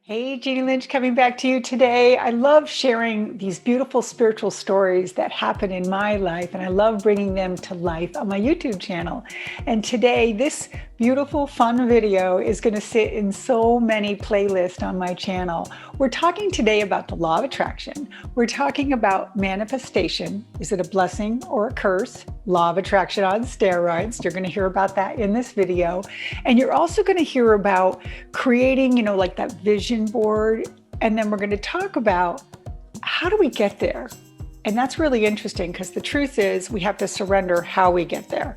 Hey, Jeannie Lynch coming back to you today. I love sharing these beautiful spiritual stories that happen in my life, and I love bringing them to life on my YouTube channel. And today, this beautiful, fun video is going to sit in so many playlists on my channel. We're talking today about the law of attraction. We're talking about manifestation. Is it a blessing or a curse? Law of attraction on steroids. You're going to hear about that in this video. And you're also going to hear about creating, like that vision board. And then we're going to talk about how do we get there? And that's really interesting because the truth is we have to surrender how we get there.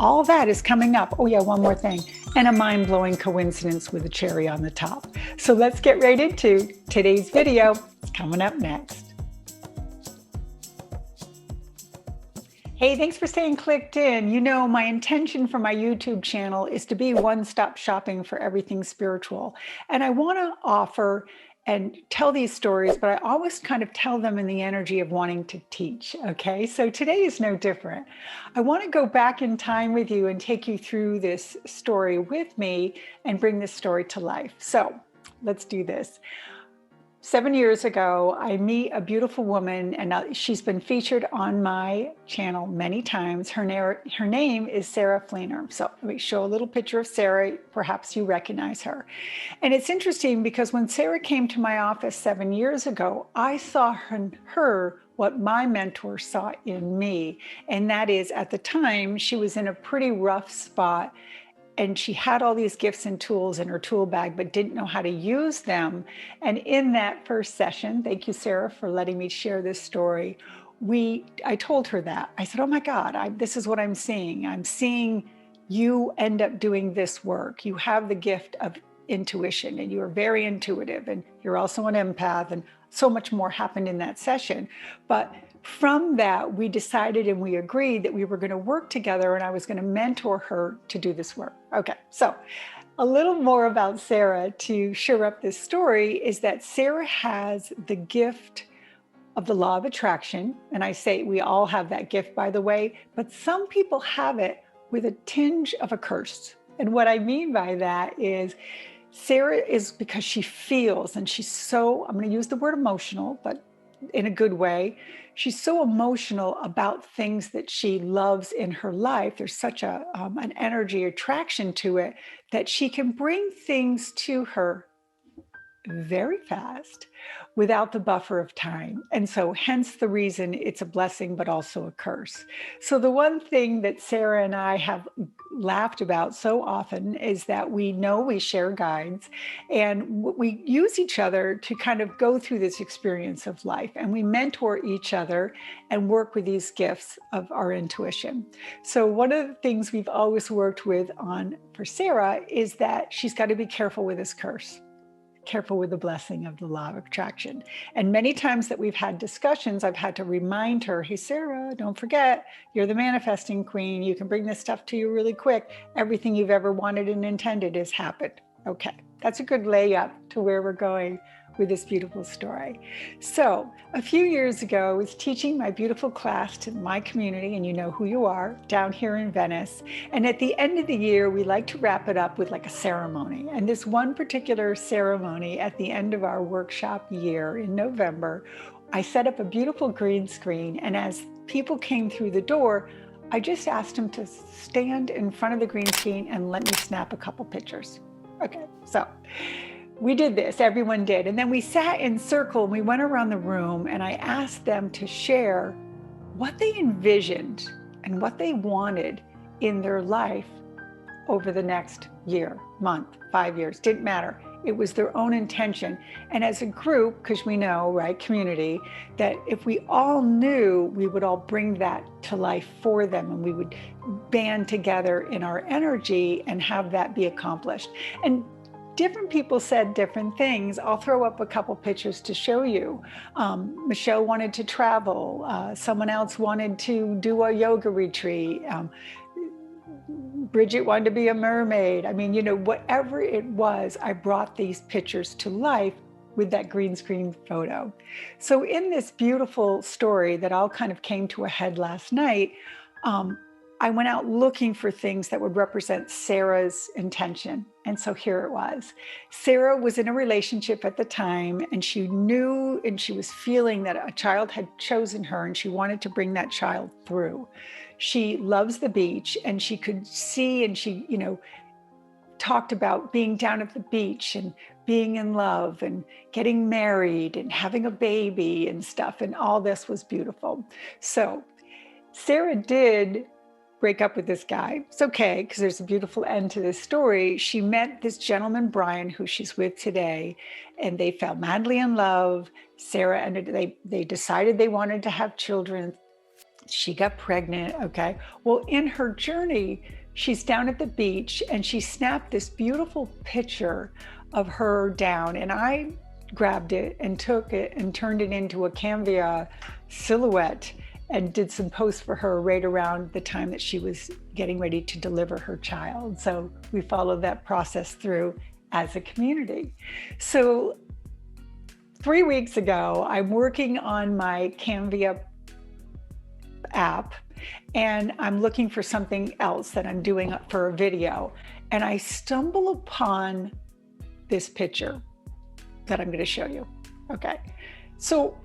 All that is coming up. Oh yeah, one more thing. And a mind-blowing coincidence with a cherry on the top. So let's get right into today's video. It's coming up next. Hey, thanks for staying clicked in. My intention for my YouTube channel is to be one-stop shopping for everything spiritual. And I want to offer and tell these stories, but I always kind of tell them in the energy of wanting to teach, okay? So today is no different. I want to go back in time with you and take you through this story with me and bring this story to life. So let's do this. 7 years ago, I meet a beautiful woman, and she's been featured on my channel many times. Her name is Sarah Fleener. So let me show a little picture of Sarah. Perhaps you recognize her. And it's interesting because when Sarah came to my office 7 years ago, I saw in her what my mentor saw in me. And that is, at the time, she was in a pretty rough spot. And she had all these gifts and tools in her tool bag, but didn't know how to use them. And in that first session, thank you, Sarah, for letting me share this story. I told her that. I said, oh my God, this is what I'm seeing. I'm seeing you end up doing this work. You have the gift of intuition, and you are very intuitive, and you're also an empath, and so much more happened in that session. But from that, we decided and we agreed that we were going to work together, and I was going to mentor her to do this work. Okay, so a little more about Sarah to shore up this story is that Sarah has the gift of the law of attraction. And I say we all have that gift, by the way, but some people have it with a tinge of a curse. And what I mean by that is Sarah is, because she feels, and she's so, I'm going to use the word emotional, but in a good way. She's so emotional about things that she loves in her life. There's such an energy attraction to it that she can bring things to her very fast without the buffer of time. And so hence the reason it's a blessing, but also a curse. So the one thing that Sarah and I have laughed about so often is that we know we share guides, and we use each other to kind of go through this experience of life, and we mentor each other and work with these gifts of our intuition. So one of the things we've always worked with for Sarah is that she's got to be careful with this curse. Careful with the blessing of the law of attraction. And many times that we've had discussions, I've had to remind her, hey, Sarah, don't forget, you're the manifesting queen. You can bring this stuff to you really quick. Everything you've ever wanted and intended has happened. Okay, that's a good layup to where we're going with this beautiful story. So a few years ago, I was teaching my beautiful class to my community, and you know who you are, down here in Venice. And at the end of the year, we like to wrap it up with like a ceremony. And this one particular ceremony at the end of our workshop year in November, I set up a beautiful green screen. And as people came through the door, I just asked them to stand in front of the green screen and let me snap a couple pictures. Okay, so we did this, everyone did. And then we sat in circle and we went around the room, and I asked them to share what they envisioned and what they wanted in their life over the next year, month, 5 years, didn't matter. It was their own intention. And as a group, because we know, right, community, that if we all knew, we would all bring that to life for them, and we would band together in our energy and have that be accomplished. And different people said different things. I'll throw up a couple pictures to show you. Michelle wanted to travel. Someone else wanted to do a yoga retreat. Bridget wanted to be a mermaid. I mean, whatever it was, I brought these pictures to life with that green screen photo. So in this beautiful story that all kind of came to a head last night, I went out looking for things that would represent Sarah's intention. And so here it was. Sarah was in a relationship at the time, and she knew and she was feeling that a child had chosen her, and she wanted to bring that child through. She loves the beach, and she could see, and she, talked about being down at the beach and being in love and getting married and having a baby and stuff. And all this was beautiful. So Sarah did break up with this guy. It's okay, because there's a beautiful end to this story. She met this gentleman, Brian, who she's with today, and they fell madly in love. Sarah ended, they decided they wanted to have children. She got pregnant, okay? Well, in her journey, she's down at the beach and she snapped this beautiful picture of her down, and I grabbed it and took it and turned it into a Canva silhouette and did some posts for her right around the time that she was getting ready to deliver her child. So we followed that process through as a community. So 3 weeks ago, I'm working on my Canva app, and I'm looking for something else that I'm doing for a video. And I stumble upon this picture that I'm going to show you. Okay. So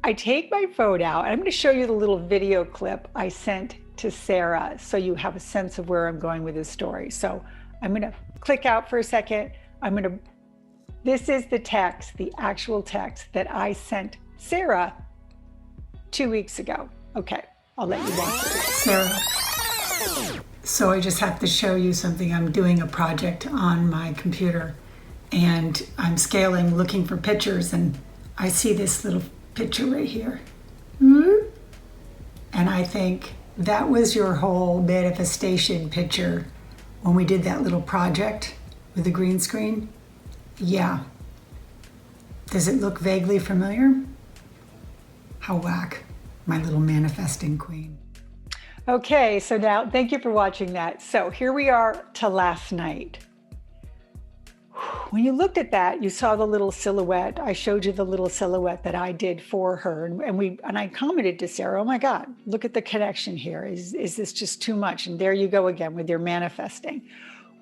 I take my phone out, and I'm going to show you the little video clip I sent to Sarah so you have a sense of where I'm going with this story. So I'm going to click out for a second. This is the text, the actual text that I sent Sarah 2 weeks ago. Okay, I'll let you watch it. Sarah, so I just have to show you something. I'm doing a project on my computer, and I'm scaling, looking for pictures, and I see this little picture right here. And I think that was your whole manifestation picture when we did that little project with the green screen. Yeah. Does it look vaguely familiar? How whack, my little manifesting queen. Okay, so now thank you for watching that. So here we are to last night. When you looked at that, you saw the little silhouette. I showed you the little silhouette that I did for her. And I commented to Sarah, oh my God, look at the connection here. Is this just too much? And there you go again with your manifesting.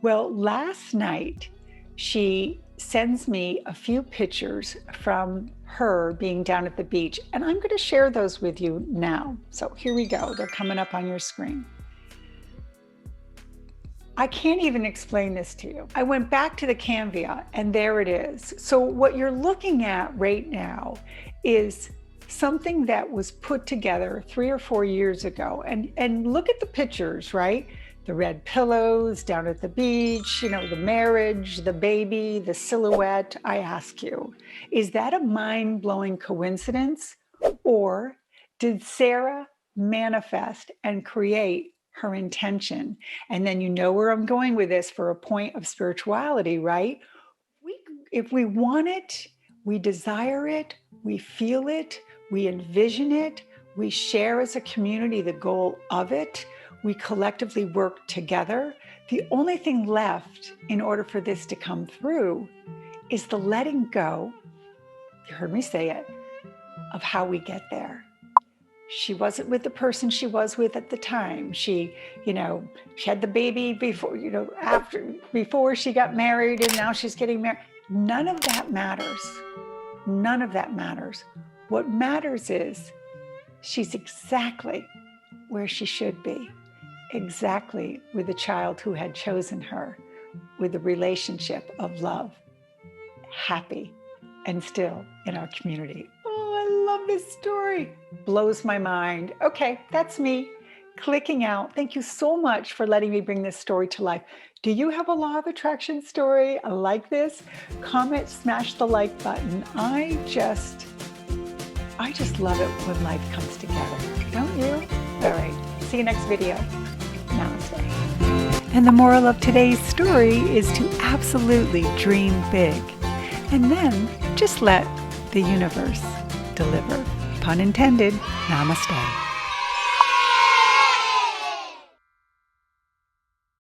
Well, last night, she sends me a few pictures from her being down at the beach. And I'm going to share those with you now. So here we go. They're coming up on your screen. I can't even explain this to you. I went back to the Canva, and there it is. So what you're looking at right now is something that was put together 3 or 4 years ago. And look at the pictures, right? The red pillows down at the beach, the marriage, the baby, the silhouette. I ask you, is that a mind-blowing coincidence? Or did Sarah manifest and create her intention? And then you know where I'm going with this for a point of spirituality, right? If we want it, we desire it, we feel it, we envision it, we share as a community the goal of it, we collectively work together. The only thing left in order for this to come through is the letting go, you heard me say it, of how we get there. She wasn't with the person she was with at the time. She had the baby before she got married, and now she's getting married. None of that matters. None of that matters. What matters is she's exactly where she should be, exactly with the child who had chosen her, with a relationship of love, happy, and still in our community. I love this story. Blows my mind. Okay, that's me clicking out. Thank you so much for letting me bring this story to life. Do you have a law of attraction story? I like this. Comment, smash the like button. I just love it when life comes together. Don't you? All right. See you next video. Namaste. And the moral of today's story is to absolutely dream big. And then just let the universe deliver. Pun intended. Namaste.